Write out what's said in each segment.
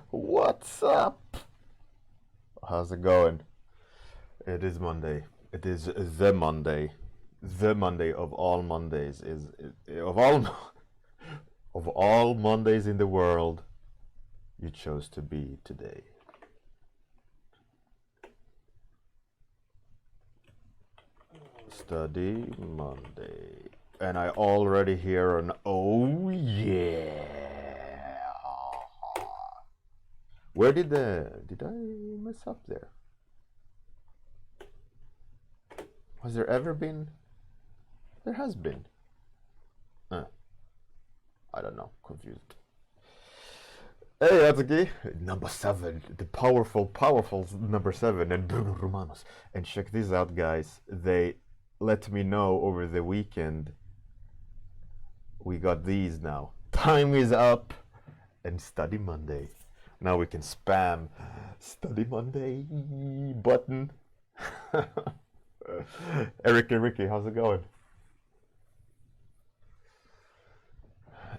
What's up? How's it going? It is Monday. It is the Monday. The Monday of all Mondays of all of all Mondays in the world. You chose to be today. Study Monday. And I already hear an oh yeah. Where did I mess up there? Has there ever been? There has been. I don't know, confused. Hey, Atsuki, number 7, the powerful number 7, and Bruno Romanos. And check this out, guys. They let me know over the weekend. We got these now. Time is up, and Study Monday. Now we can spam Study Monday button. Eric and Ricky, how's it going?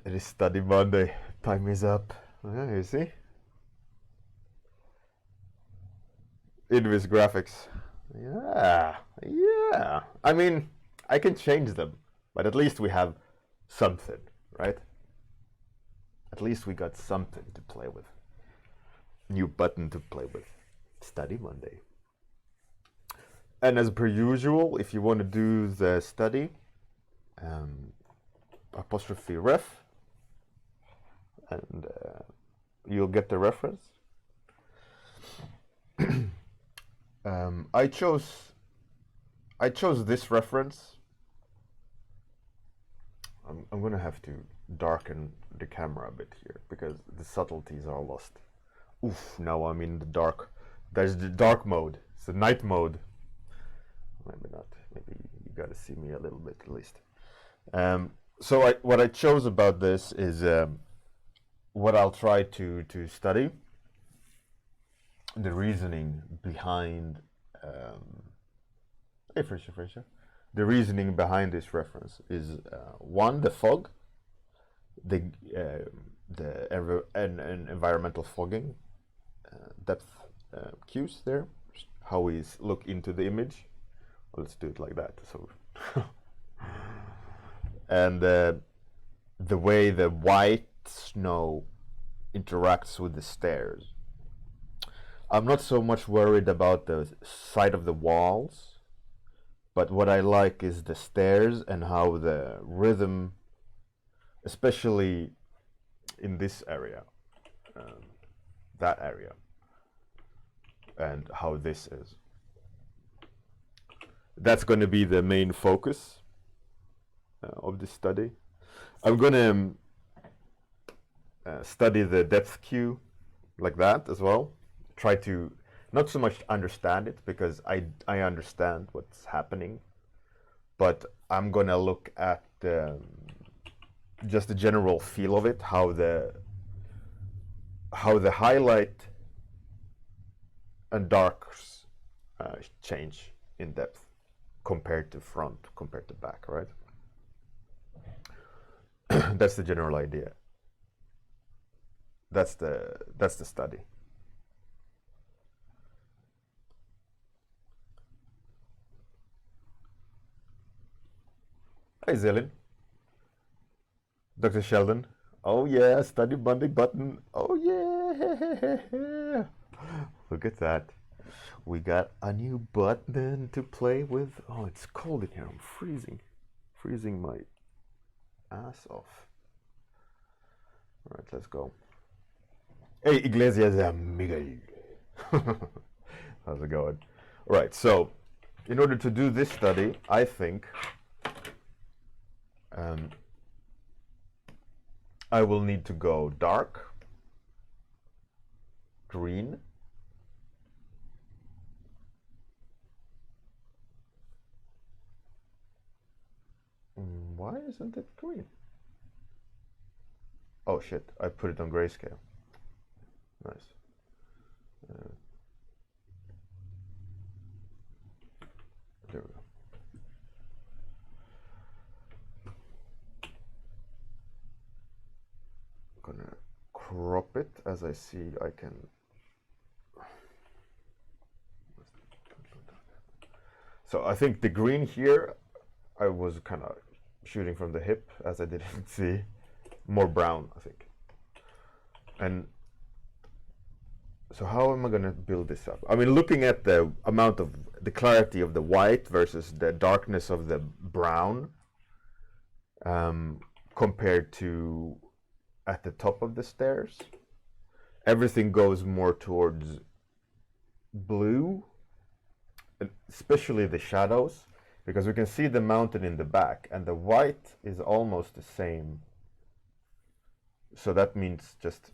It is Study Monday. Time is up. Yeah, you see? Invis graphics. Yeah. I mean, I can change them, but at least we have something, right? At least we got something to play with. New button to play with. Study Monday. And as per usual, if you want to do the study, apostrophe ref, and you'll get the reference. I chose this reference. I'm gonna have to darken the camera a bit here because the subtleties are lost. Oof, now I'm in the dark. There's the dark mode. It's the night mode. Maybe not. Maybe you gotta see me a little bit at least. So what I chose about this is what I'll try to study. The reasoning behind the reasoning behind this reference is one, the fog, the environmental fogging, depth cues there, how we look into the image. Well, let's do it like that. So, and the way the white snow interacts with the stairs. I'm not so much worried about the side of the walls, but what I like is the stairs and how the rhythm, especially in this area, that area, and how this is. That's going to be the main focus of this study. I'm going to study the depth cue like that as well. Try to not so much understand it because I understand what's happening, but I'm going to look at just the general feel of it, how the highlight and darks change in depth compared to front, compared to back, right? That's the general idea. That's the study. Hi Zilin. Dr. Sheldon. Oh yeah, study Monday button. Oh yeah. Look at that. We got a new button to play with. Oh, it's cold in here. I'm freezing. Freezing my ass off. All right, let's go. Hey, Iglesias Miguel. How's it going? All right, so in order to do this study, I think I will need to go dark, green, why isn't it green? Oh shit, I put it on grayscale. Nice. There we go. Gonna crop it as I see I can. So I think the green here, I was kind of shooting from the hip as I didn't see more brown, I think. And so how am I going to build this up? I mean, looking at the amount of the clarity of the white versus the darkness of the brown, compared to at the top of the stairs, everything goes more towards blue, especially the shadows, because we can see the mountain in the back and the white is almost the same. So that means just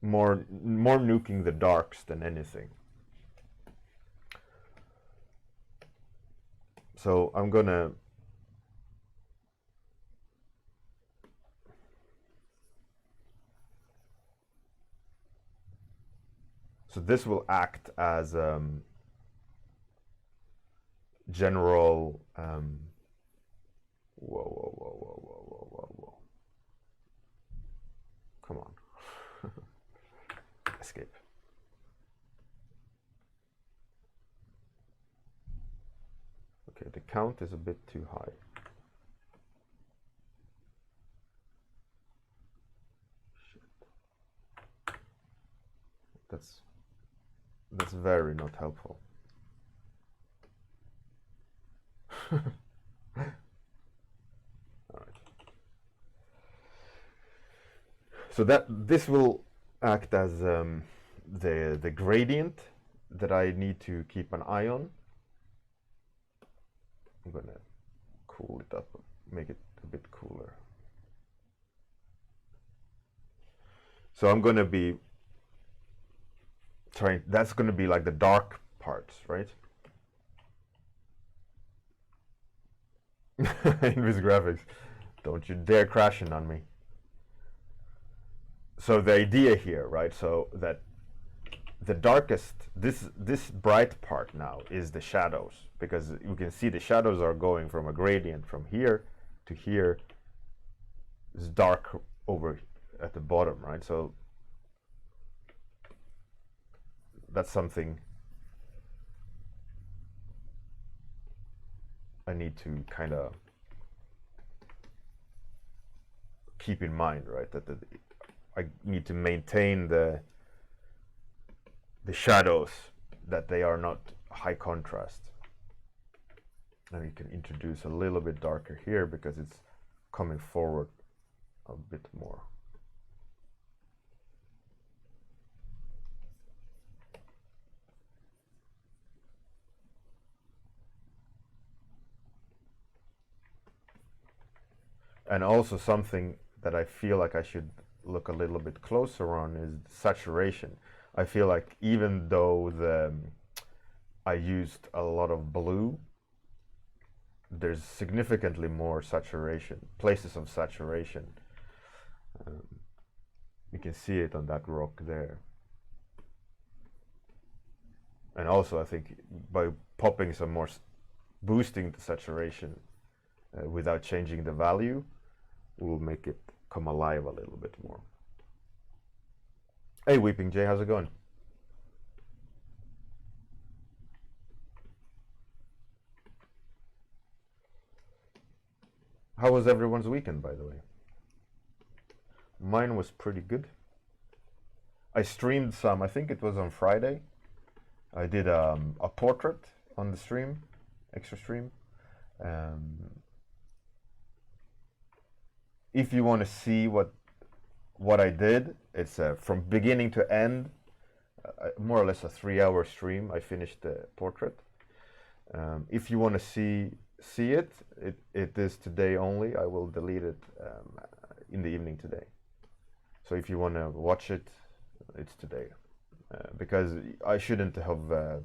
more nuking the darks than anything. So I'm gonna so this will act as general whoa. Come on. Escape. Okay, the count is a bit too high. Shit. That's very not helpful. All right. So this will act as the gradient that I need to keep an eye on. I'm gonna cool it up, make it a bit cooler. So I'm gonna be trying, that's gonna be like the dark parts, right? Invis graphics, don't you dare crashing on me. So the idea here, right? So that the darkest, this bright part now is the shadows, because you can see the shadows are going from a gradient from here to here. It's dark over at the bottom, right? So that's something I need to kind of keep in mind, right? That I need to maintain the shadows, that they are not high contrast. And you can introduce a little bit darker here because it's coming forward a bit more. And also something that I feel like I should look a little bit closer on is saturation. I feel like even though I used a lot of blue, there's significantly more saturation, places of saturation. You can see it on that rock there. And also I think by popping some more, boosting the saturation without changing the value, will make it come alive a little bit more. Hey Weeping Jay, how's it going? How was everyone's weekend, by the way? Mine was pretty good. I streamed some, I think it was on Friday. I did a portrait on the stream, extra stream. If you want to see what I did, it's from beginning to end, more or less a 3-hour stream. I finished the portrait. If you want to see it is today only. I will delete it in the evening today. So if you want to watch it, it's today, because I shouldn't have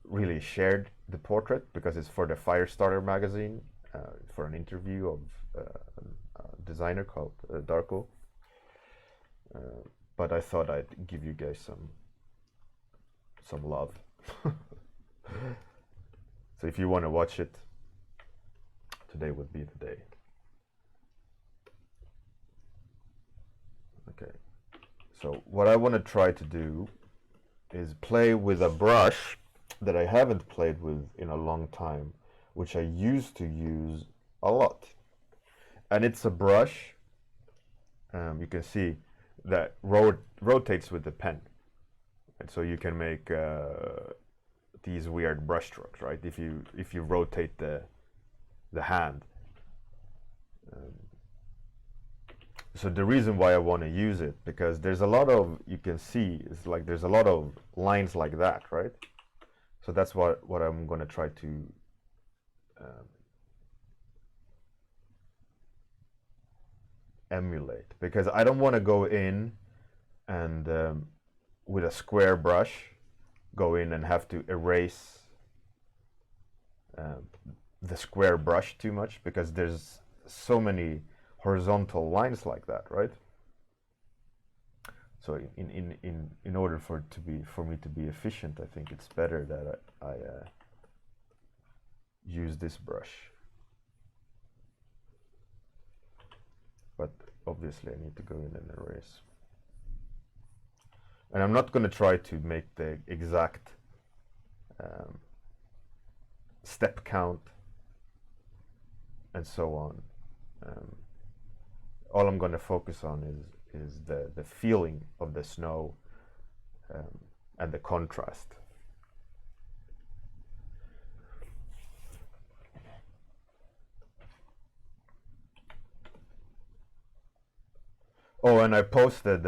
really shared the portrait, because it's for the Firestarter magazine, for an interview of a designer called Darko. But I thought I'd give you guys some love. So if you want to watch it, today would be the day. Okay, so what I want to try to do is play with a brush that I haven't played with in a long time, which I used to use a lot. And it's a brush, you can see, that rotates with the pen. And so you can make these weird brush strokes, right? If you rotate the hand. So the reason why I want to use it, because there's a lot of, you can see, it's like there's a lot of lines like that, right? So that's what I'm going to try to emulate, because I don't want to go in and with a square brush go in and have to erase the square brush too much, because there's so many horizontal lines like that, right? So in order for me to be efficient, I think it's better that I use this brush. But obviously I need to go in and erase. And I'm not going to try to make the exact step count and so on. All I'm going to focus on is the feeling of the snow and the contrast. Oh, and I posted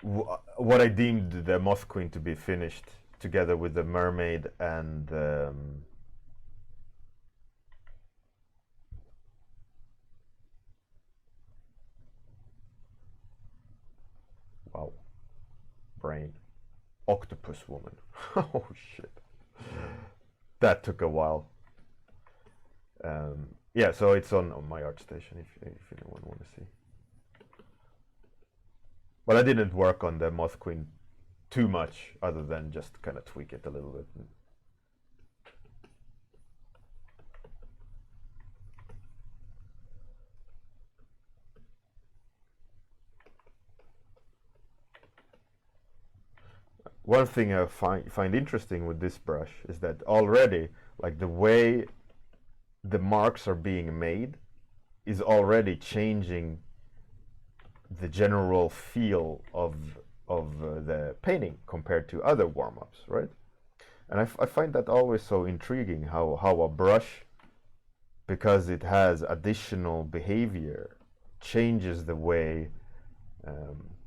what I deemed the Moth Queen to be finished, together with the mermaid and wow, brain, octopus woman. Oh shit, that took a while. Yeah, so it's on my ArtStation if anyone want to see. But I didn't work on the Moth Queen too much, other than just kind of tweak it a little bit. One thing I find interesting with this brush is that already, like, the way the marks are being made is already changing the general feel of the painting compared to other warm-ups, right? And I find that always so intriguing, how a brush, because it has additional behavior, changes the way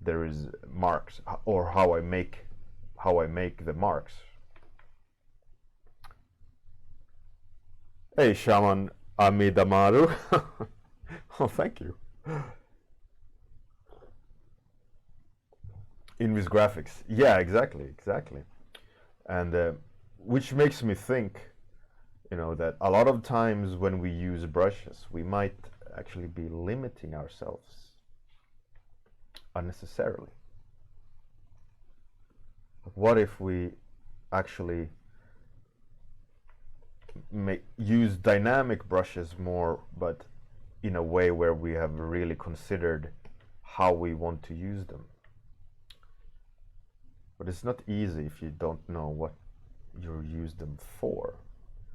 there is marks, or how I make the marks. Hey, Shaman Amidamaru. Oh, thank you. Invis graphics. Yeah, exactly. And which makes me think, that a lot of times when we use brushes, we might actually be limiting ourselves unnecessarily. What if we actually use dynamic brushes more, but in a way where we have really considered how we want to use them? But it's not easy if you don't know what you use them for,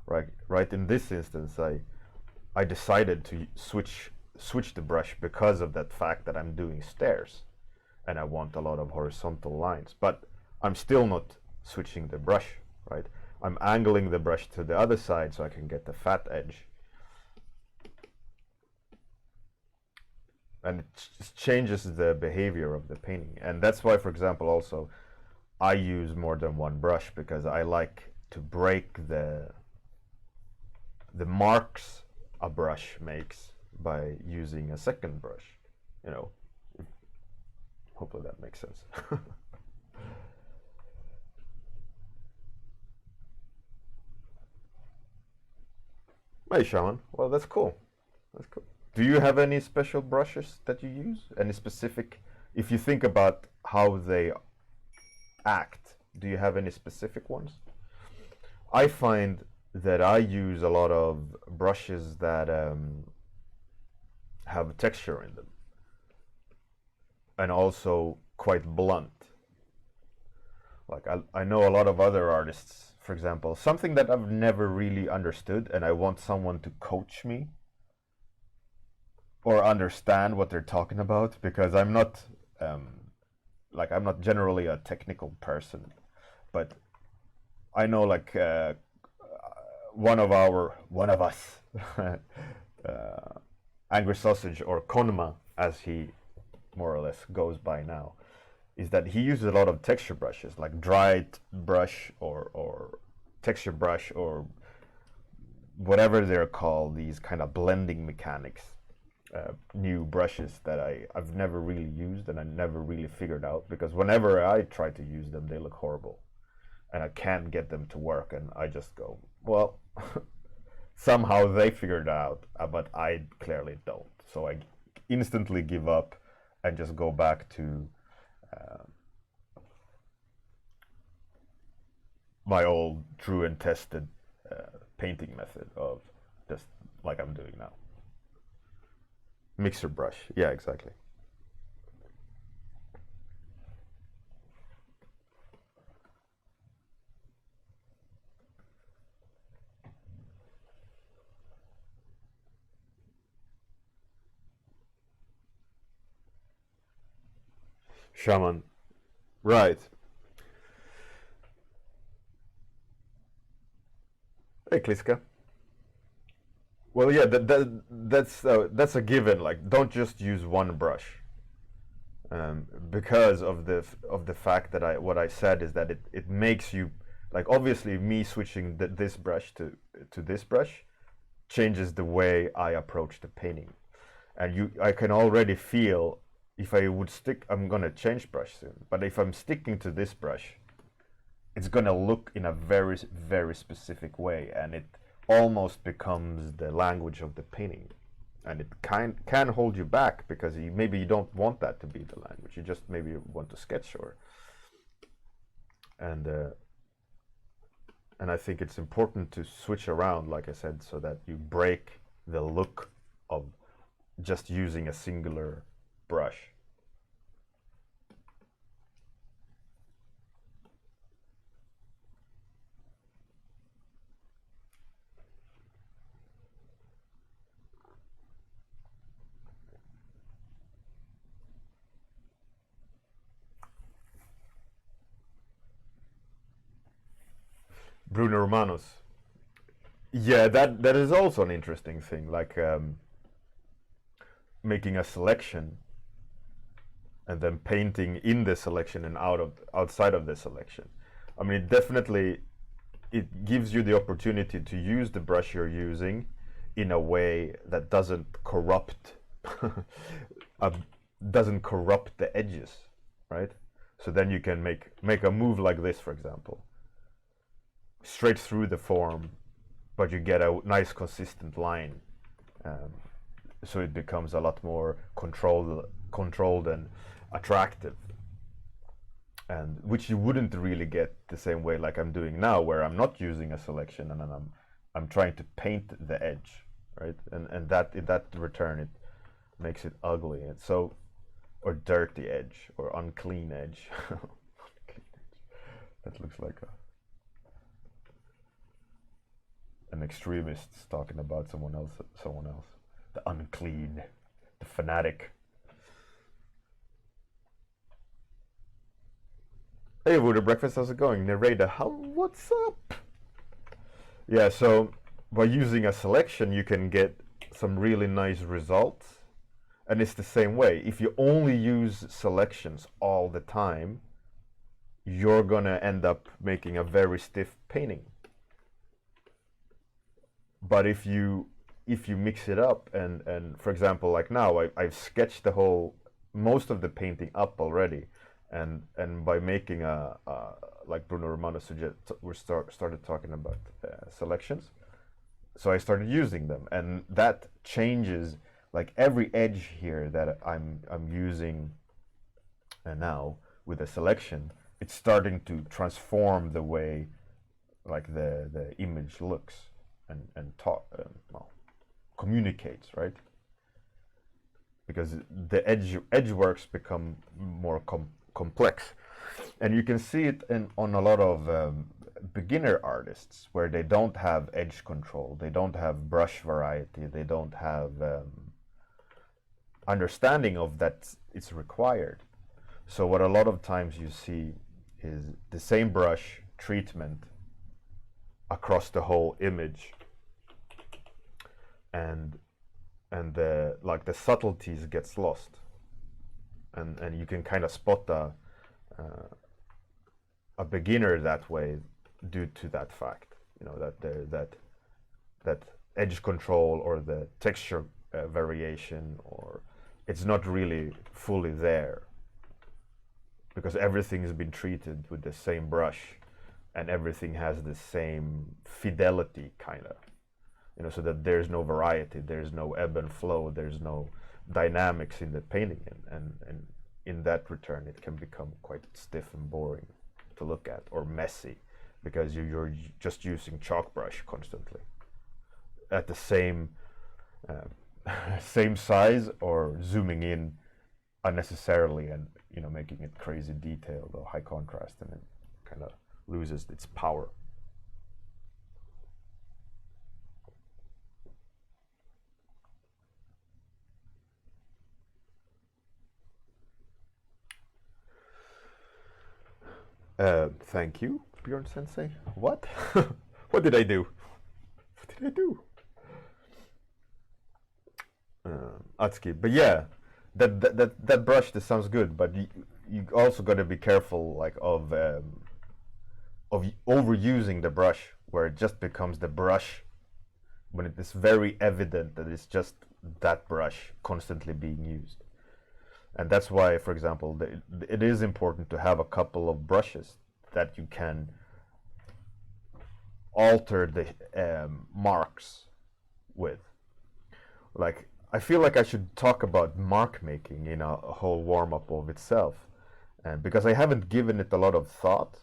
right? Right. In this instance, I decided to switch the brush because of that fact that I'm doing stairs, and I want a lot of horizontal lines. But I'm still not switching the brush, right? I'm angling the brush to the other side so I can get the fat edge. And it just changes the behavior of the painting. And that's why, for example, also, I use more than one brush, because I like to break the marks a brush makes by using a second brush. Hopefully that makes sense. Hey, Shaman. Well, that's cool. Do you have any special brushes that you use? Any specific, if you think about how they act, do you have any specific ones? I find that I use a lot of brushes that have texture in them, and also quite blunt. Like I know a lot of other artists, for example, something that I've never really understood, and I want someone to coach me or understand what they're talking about, because I'm not I'm not generally a technical person, but I know one of us, Angry Sausage, or Konma as he more or less goes by now, is that he uses a lot of texture brushes, like dried brush or texture brush or whatever they're called, these kind of blending mechanics, new brushes that I've never really used and I never really figured out, because whenever I try to use them, they look horrible and I can't get them to work, and I just go, well, somehow they figured it out, but I clearly don't. So I instantly give up and just go back to my old true and tested painting method of just like I'm doing now. Mixer brush, yeah, exactly. Shaman, right. Hey, Kliska. Well, yeah, that's a given. Like, don't just use one brush, because of the fact that what I said is that it makes you, like, obviously me switching this brush to this brush changes the way I approach the painting, and I can already feel if I would stick. I'm gonna change brush soon, but if I'm sticking to this brush, it's gonna look in a very very specific way, and it almost becomes the language of the painting, and it can hold you back, because maybe you don't want that to be the language. You just maybe want to sketch, or and I think it's important to switch around, like I said, so that you break the look of just using a singular brush. Bruno Romanos. Yeah, that is also an interesting thing, like making a selection and then painting in the selection and outside of the selection. I mean, it gives you the opportunity to use the brush you're using in a way that doesn't corrupt doesn't corrupt the edges, right? So then you can make a move like this, for example, straight through the form, but you get a nice consistent line. So it becomes a lot more controlled and attractive, and which you wouldn't really get the same way like I'm doing now, where I'm not using a selection and I'm trying to paint the edge, right? And that in that return it makes it ugly, and so, or dirty edge, or unclean edge. That looks like an extremist talking about someone else. The unclean, the fanatic. Hey, Voodoo Breakfast, how's it going? Narrator, what's up? Yeah, so by using a selection, you can get some really nice results. And it's the same way. If you only use selections all the time, you're gonna end up making a very stiff painting. But if you mix it up, and for example, like now I've sketched most of the painting up already, and by making like Bruno Romano suggested, we started talking about selections. So I started using them, and that changes, like, every edge here that I'm using now with a selection. It's starting to transform the way, like, the image looks. and talk, well, communicates, right? Because the edge works become more complex, and you can see it on a lot of beginner artists where they don't have edge control, they don't have brush variety, they don't have understanding of that it's required. So what a lot of times you see is the same brush treatment across the whole image, and the like the subtleties gets lost, and you can kind of spot a beginner that way due to that fact, you know, that edge control or the texture variation, or it's not really fully there because everything has been treated with the same brush and everything has the same fidelity, kind of, you know, so that there's no variety, there's no ebb and flow, there's no dynamics in the painting, and in that return it can become quite stiff and boring to look at, or messy, because you're just using chalk brush constantly at the same same size, or zooming in unnecessarily and, you know, making it crazy detailed or high contrast, and it kind of loses its power. Thank you, Bjorn Sensei. What? What did I do? What did I do? Atsuki. But yeah, that brush, that sounds good, but you also got to be careful, like, of overusing the brush, where it just becomes the brush when it is very evident that it's just that brush constantly being used. And that's why, for example, it is important to have a couple of brushes that you can alter the marks with. Like, I feel like I should talk about mark making in a whole warm-up of itself, and because I haven't given it a lot of thought,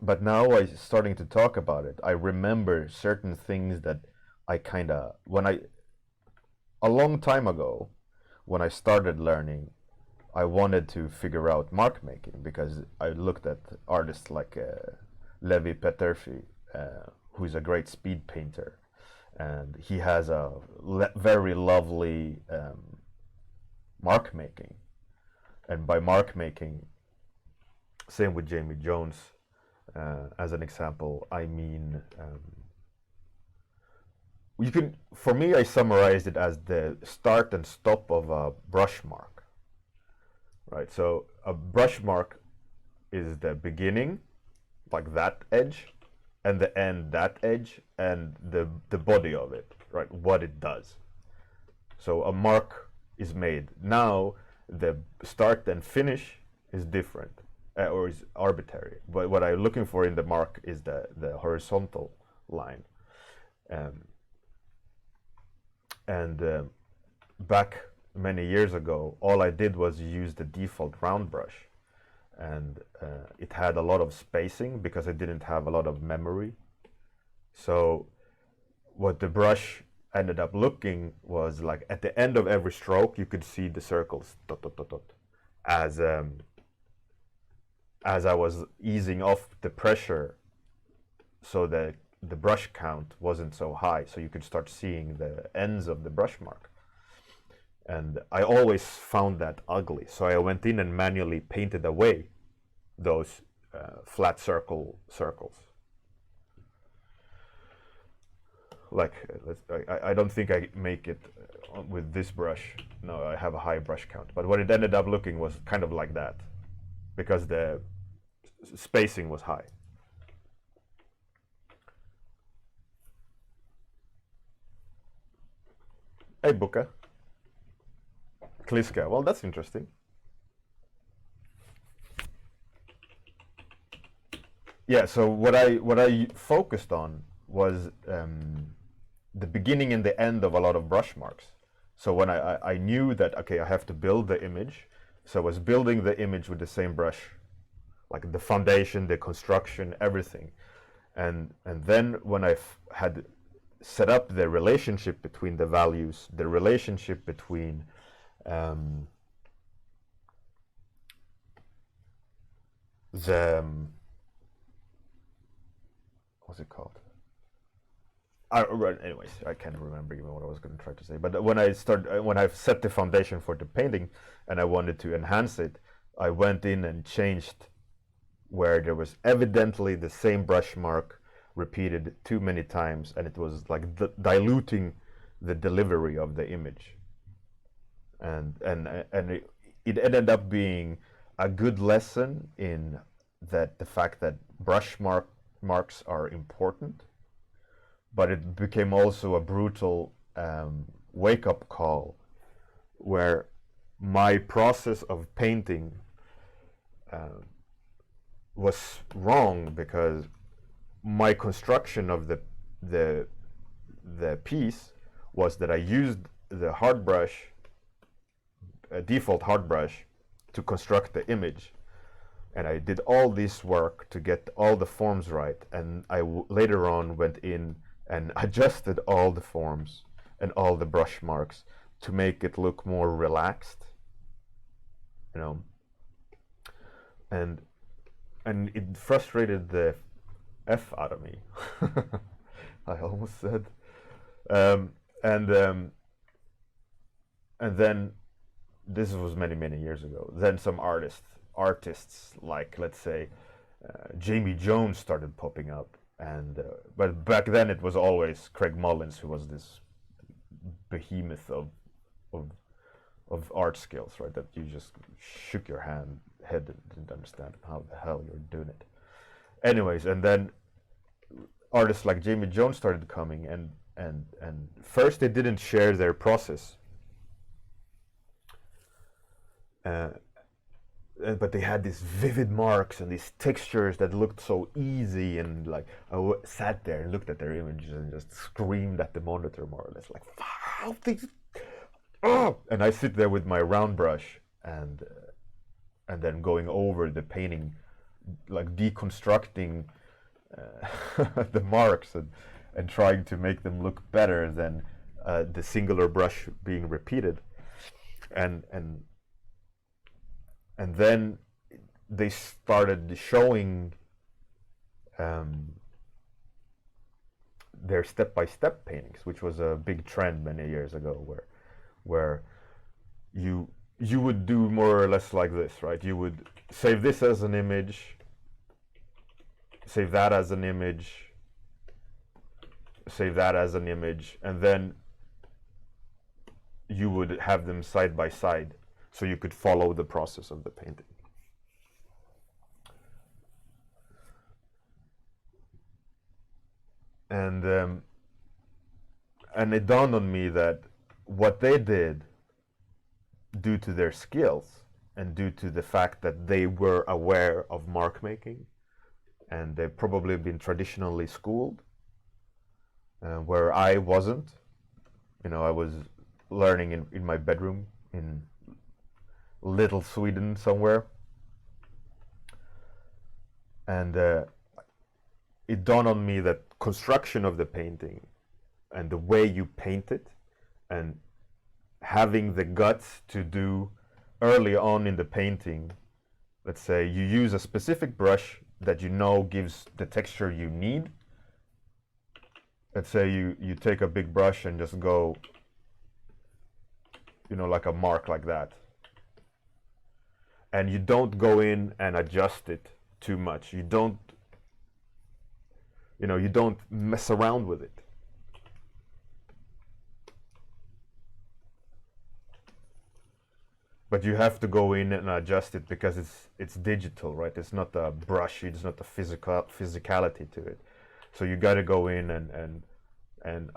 but now I'm starting to talk about it, I remember certain things that I kind of, a long time ago, when I started learning, I wanted to figure out mark making, because I looked at artists like Levi Peterfi, who's a great speed painter, and he has a very lovely mark making. And by mark making, same with Jamie Jones, as an example, I mean, you can, for me, I summarized it as the start and stop of a brush mark, right? So a brush mark is the beginning, like that edge, and the end, that edge, and the body of it, right? What it does. So a mark is made. Now the start and finish is different, or is arbitrary. But what I'm looking for in the mark is the horizontal line. Back many years ago, all I did was use the default round brush, and it had a lot of spacing because I didn't have a lot of memory. So what the brush ended up looking was like, at the end of every stroke you could see the circles dot, dot, dot, dot, as I was easing off the pressure, so that the brush count wasn't so high, so you could start seeing the ends of the brush mark. And I always found that ugly, so I went in and manually painted away those flat circles. Like, I don't think I make it with this brush. No, I have a high brush count. But what it ended up looking was kind of like that, because the spacing was high. Hey, Buka. Kliska. Well, that's interesting. Yeah, so what I focused on was the beginning and the end of a lot of brush marks. So when I knew that, okay, I have to build the image, so I was building the image with the same brush, like the foundation, the construction, everything. And then when I had set up the relationship between the values, the relationship between what's it called? Anyways, I can't remember even what I was going to try to say. But when I set the foundation for the painting, and I wanted to enhance it, I went in and changed where there was evidently the same brush mark repeated too many times, and it was like diluting the delivery of the image. And it ended up being a good lesson in that the fact that brush marks are important, but it became also a brutal wake-up call where my process of painting was wrong, because my construction of the piece was that I used the hard brush, a default hard brush, to construct the image, and I did all this work to get all the forms right, and I later on went in and adjusted all the forms and all the brush marks to make it look more relaxed, you know, and it frustrated the F out of me. I almost said, and then this was many years ago. Then some artists like, let's say, Jamie Jones started popping up, and but back then it was always Craig Mullins who was this behemoth of art skills, right? That you just shook your head and didn't understand how the hell you're doing it. Anyways, and then artists like Jamie Jones started coming, and first they didn't share their process, but they had these vivid marks and these textures that looked so easy, and like I sat there and looked at their images and just screamed at the monitor, more or less, like, "How these?" Oh! And I sit there with my round brush and then going over the painting, like deconstructing the marks and trying to make them look better than the singular brush being repeated, and then they started showing their step-by-step paintings, which was a big trend many years ago, where you would do more or less like this, right? You would save this as an image, save that as an image, save that as an image, and then you would have them side by side so you could follow the process of the painting. And it dawned on me that what they did, due to their skills and due to the fact that they were aware of mark making, and they've probably been traditionally schooled, where I wasn't. You know, I was learning in my bedroom in little Sweden somewhere, and it dawned on me that construction of the painting and the way you paint it, and having the guts to do early on in the painting, let's say you use a specific brush that you know gives the texture you need. Let's say you take a big brush and just go, you know, like a mark like that, and you don't go in and adjust it too much. You don't mess around with it. But you have to go in and adjust it, because it's digital, right? It's not a brush, it's not a physicality to it. So you got to go in and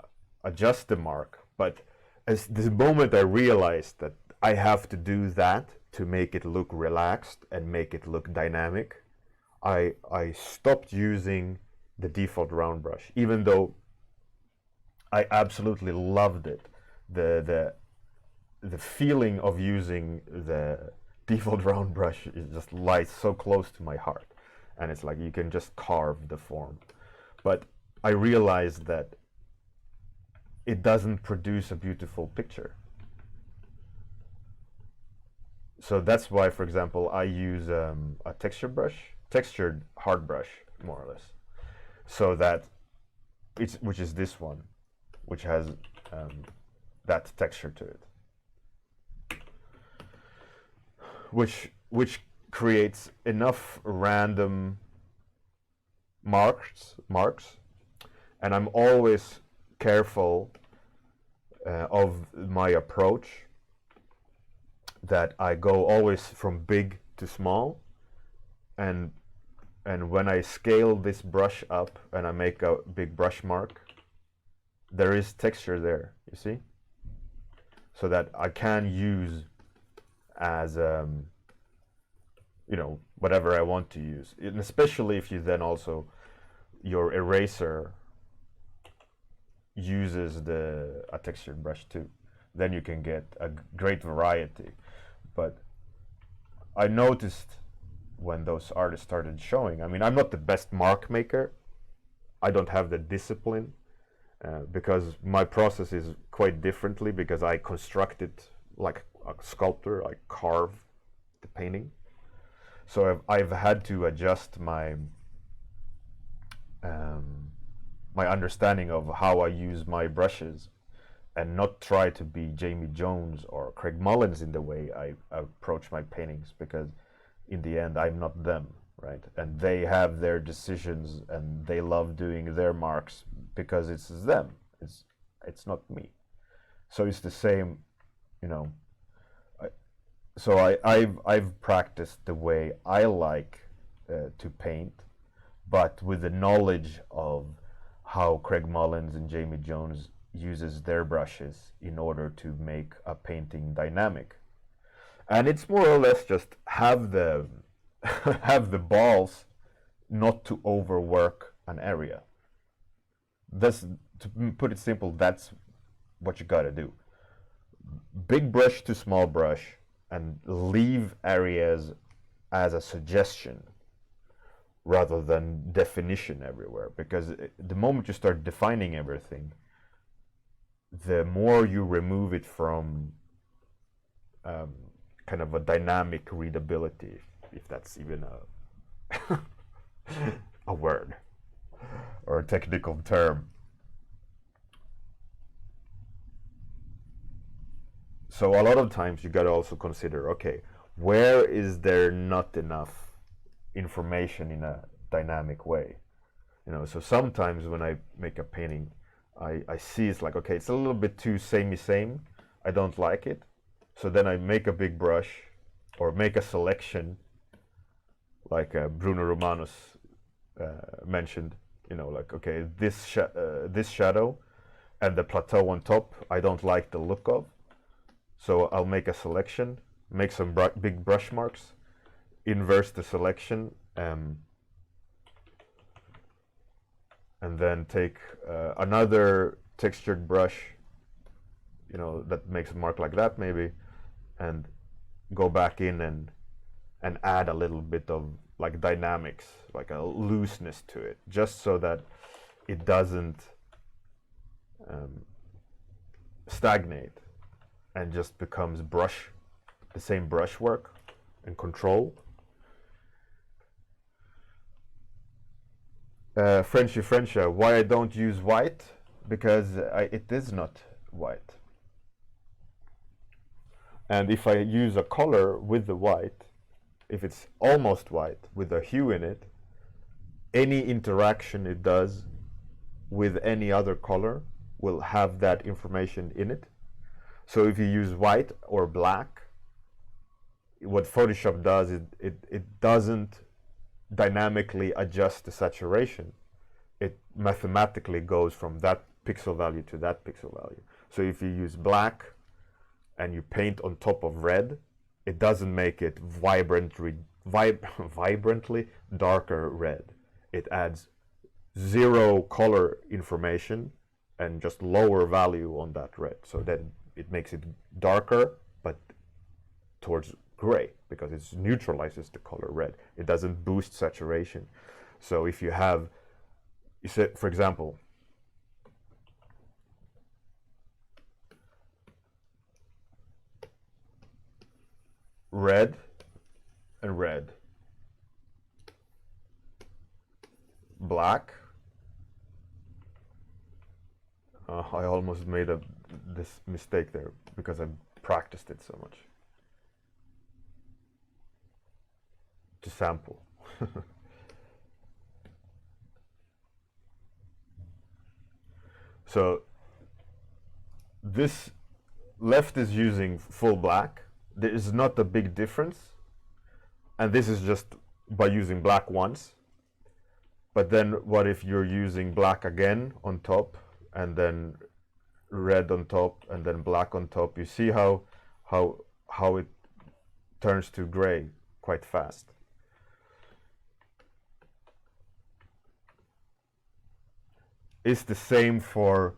adjust the mark. But as the moment I realized that I have to do that to make it look relaxed and make it look dynamic, I stopped using the default round brush, even though I absolutely loved it. The feeling of using the default round brush is just lies so close to my heart, and it's like you can just carve the form. But I realized that it doesn't produce a beautiful picture. So that's why, for example, I use a textured hard brush, more or less, so that which is this one, which has that texture to it, which creates enough random marks, and I'm always careful of my approach, that I go always from big to small, and when I scale this brush up and I make a big brush mark, there is texture there, you see, so that I can use as you know, whatever I want to use, and especially if you then also, your eraser uses a textured brush too, then you can get a great variety. But I noticed when those artists started showing, I mean, I'm not the best mark maker, I don't have the discipline, because my process is quite differently, because I construct it like a sculptor, I carve the painting. So I've had to adjust my my understanding of how I use my brushes, and not try to be Jamie Jones or Craig Mullins in the way I approach my paintings, because in the end I'm not them, right? And they have their decisions and they love doing their marks because it's them, it's not me. So it's the same, you know. I've practiced the way I like to paint, but with the knowledge of how Craig Mullins and Jamie Jones uses their brushes in order to make a painting dynamic. And it's more or less just have the have the balls not to overwork an area. That's, to put it simple, that's what you gotta do. Big brush to small brush, and leave areas as a suggestion rather than definition everywhere, because the moment you start defining everything, the more you remove it from kind of a dynamic readability, if that's even a word or a technical term. So a lot of times you got to also consider, okay, where is there not enough information in a dynamic way? You know, so sometimes when I make a painting, I see it's like, okay, it's a little bit too samey, I don't like it. So then I make a big brush or make a selection, like Bruno Romanus mentioned, you know, like, okay, this shadow and the plateau on top, I don't like the look of. So I'll make a selection, make some big brush marks, inverse the selection, and then take another textured brush, you know, that makes a mark like that maybe, and go back in and add a little bit of like dynamics, like a looseness to it, just so that it doesn't stagnate and just becomes the same brush work and control. Frenchy, why I don't use white? Because it is not white. And if I use a color with the white, if it's almost white with a hue in it, any interaction it does with any other color will have that information in it. So if you use white or black, what Photoshop does is it doesn't dynamically adjust the saturation. It mathematically goes from that pixel value to that pixel value. So if you use black and you paint on top of red, it doesn't make it vibrantly darker red. It adds zero color information and just lower value on that red. So then it makes it darker, but towards gray, because it neutralizes the color red. It doesn't boost saturation. So if you have, you say, for example, red, and red. Black. I almost made this mistake there because I practiced it so much. To sample. So this left is using full black. There is not a big difference. And this is just by using black once. But then what if you're using black again on top and then red on top and then black on top? You see how it turns to gray quite fast. It's the same for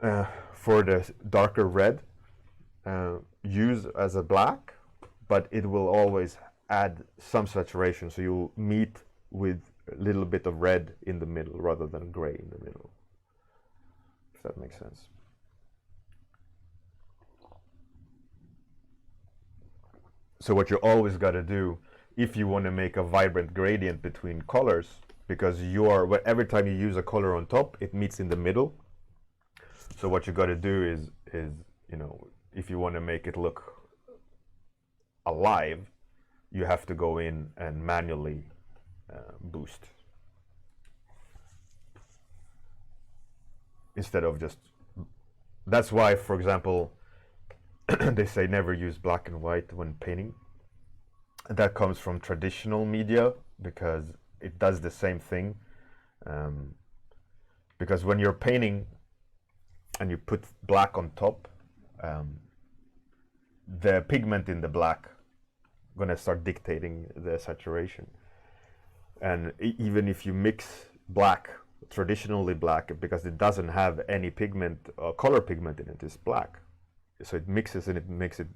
the darker red. Use as a black, but it will always add some saturation, so you'll meet with a little bit of red in the middle rather than gray in the middle, if that makes sense. So what you always got to do if you want to make a vibrant gradient between colors, because every time you use a color on top, it meets in the middle. So what you got to do is you know, if you want to make it look alive, you have to go in and manually boost instead of just. That's why, for example, they say never use black and white when painting. That comes from traditional media because it does the same thing. Because when you're painting and you put black on top, the pigment in the black gonna start dictating the saturation. And even if you mix black, traditionally black, because it doesn't have any pigment, color pigment in it, it's black. So it mixes and it makes it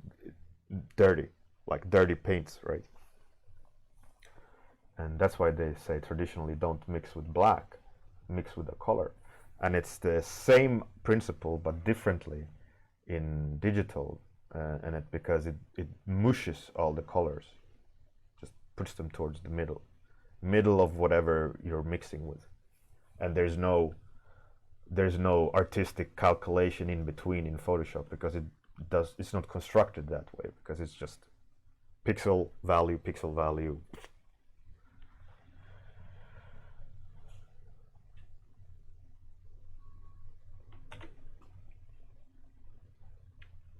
dirty, like dirty paints, right? And that's why they say traditionally don't mix with black, mix with the color. And it's the same principle but differently in digital, and because it mushes all the colors, just puts them towards the middle of whatever you're mixing with, and there's no artistic calculation in between in Photoshop, because it's not constructed that way, because it's just pixel value.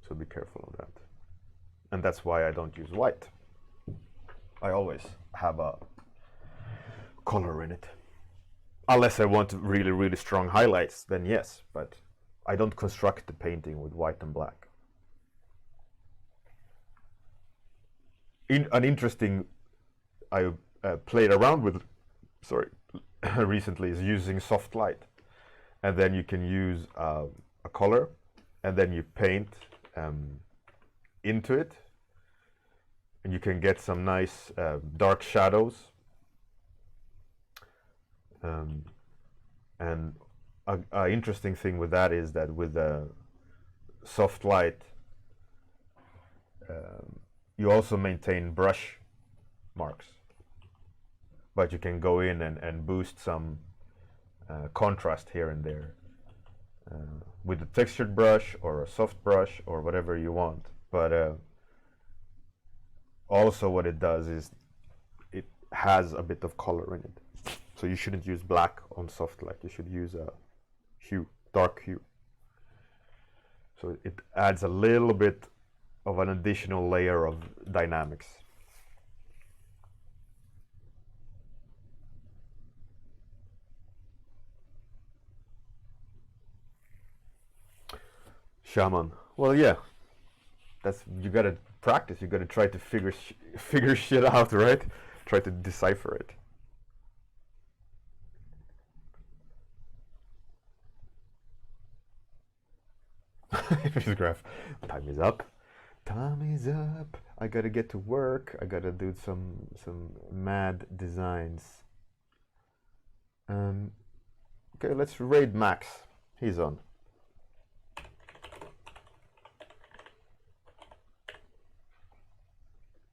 So be careful of that. And that's why I don't use white. I always have a color in it. Unless I want really, really strong highlights, then yes, but I don't construct the painting with white and black. An interesting I played around with, recently, is using soft light. And then you can use a color, and then you paint into it, and you can get some nice dark shadows. And an interesting thing with that is that with the soft light, you also maintain brush marks, but you can go in and boost some contrast here and there with a textured brush or a soft brush or whatever you want. But also what it does is it has a bit of color in it. So you shouldn't use black on soft light. You should use a hue, dark hue. So it adds a little bit of an additional layer of dynamics. Shaman. Well, yeah. You gotta practice. You gotta try to figure shit out, right? Try to decipher it. This graph. Time is up. Time is up. I gotta get to work. I gotta do some mad designs. Okay, let's raid Max. He's on.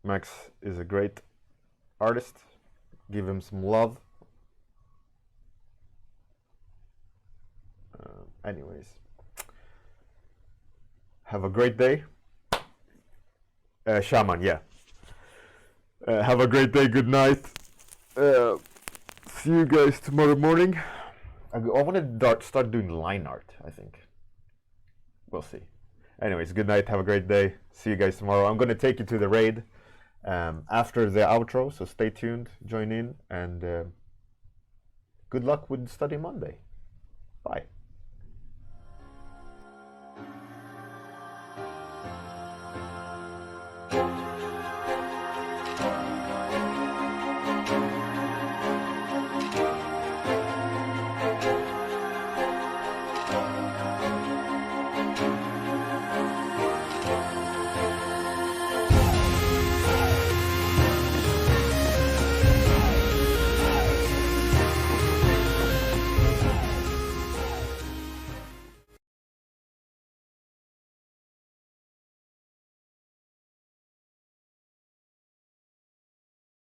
Max is a great artist. Give him some love. Anyways, have a great day. Shaman, yeah. Have a great day. Good night. See you guys tomorrow morning. I want to start doing line art, I think. We'll see. Anyways, good night. Have a great day. See you guys tomorrow. I'm going to take you to the raid after the outro, so stay tuned, join in, and good luck with Study Monday. Bye.